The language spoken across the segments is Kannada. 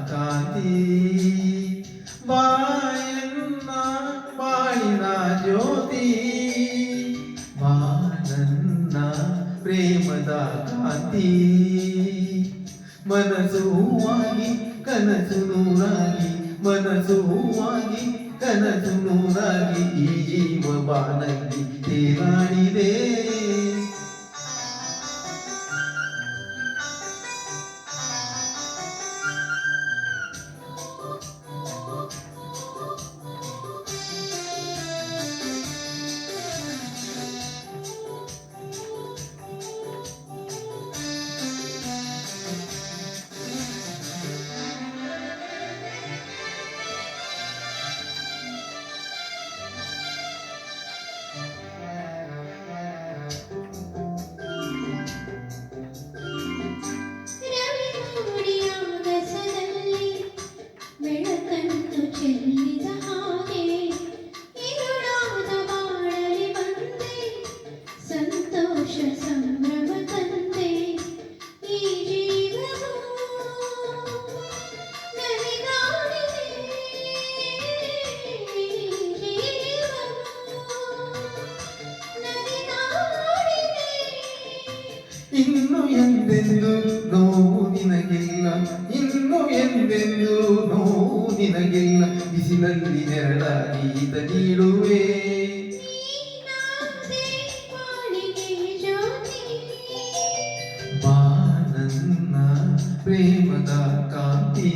ಕಾಂತಿ ಬಾಯನ್ನ ಬಾಳಿನ ಜ್ಯೋತಿ ಬಾನನ್ನ ಪ್ರೇಮದ ಕಾಂತಿ ಮನಸ್ಸು ಹೂವಾಗಿ ಕನಸು ನೂರಾಗಿ ಮನಸ್ಸು ಹೂವಾಗಿ ಕನಸು ನೂರಾಗಿ ಈ ಜೀವ ಬಾನಲ್ಲಿ ತೇಲಾಡಿದೆ ಇನ್ನು ಎಂದೆಂದು ನೋವು ನಿನಗಿಲ್ಲ ಇನ್ನು ಎಂದೆಂದು ನೋವು ನಿನಗಿಲ್ಲ ಬಿಸಿಲಲ್ಲಿ ನೆರಳಾಗಿ ಈತ ನೀಡುವೆ ಬಾ ನನ್ನ ಪ್ರೇಮದ ಕಾಂತಿ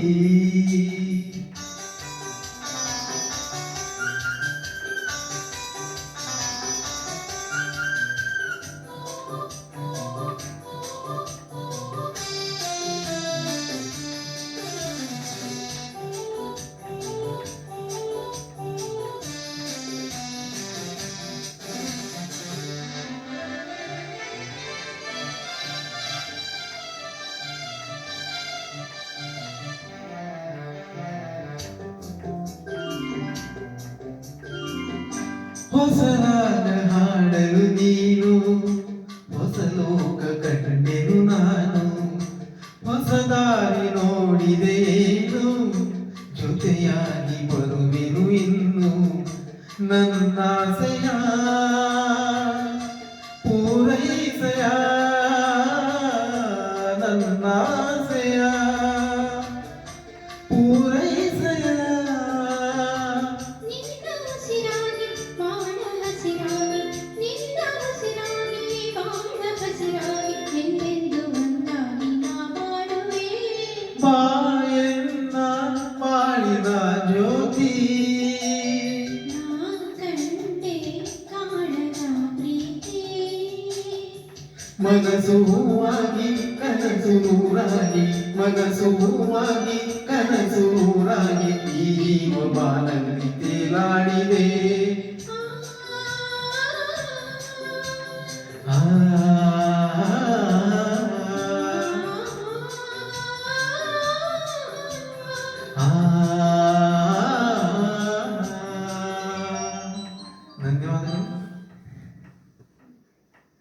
ಹೊಸ ರಾಗ ಹಾಡಲು ನೀನು ಹೊಸ ಲೋಕ ಕಂಡೆನು ನಾನು ಹೊಸ ದಾರಿ ನೋಡಿದೆಯೇನು ಜೊತೆಯಾಗಿ ಬರುವೆನು ಇನ್ನು ನನ್ನಾಸೆಯ ಪೂರೈಸೆಯ ನನ್ನಾಸೆಯ ಪೂರೈಸೆಯ ಬಾಯನ್ನ ಬಾಳಿನ ಜ್ಯೋತಿ ಮನಸ್ಸು ಹೂವಾಗಿ ಕನಸು ನೂರಾಗಿ ಮನಸ್ಸು ಹೂವಾಗಿ ಕನಸು ನೂರಾಗಿ ಈ ಜೀವ ಬಾನಲ್ಲಿ ತೇಲಾಡಿದೆ ಆ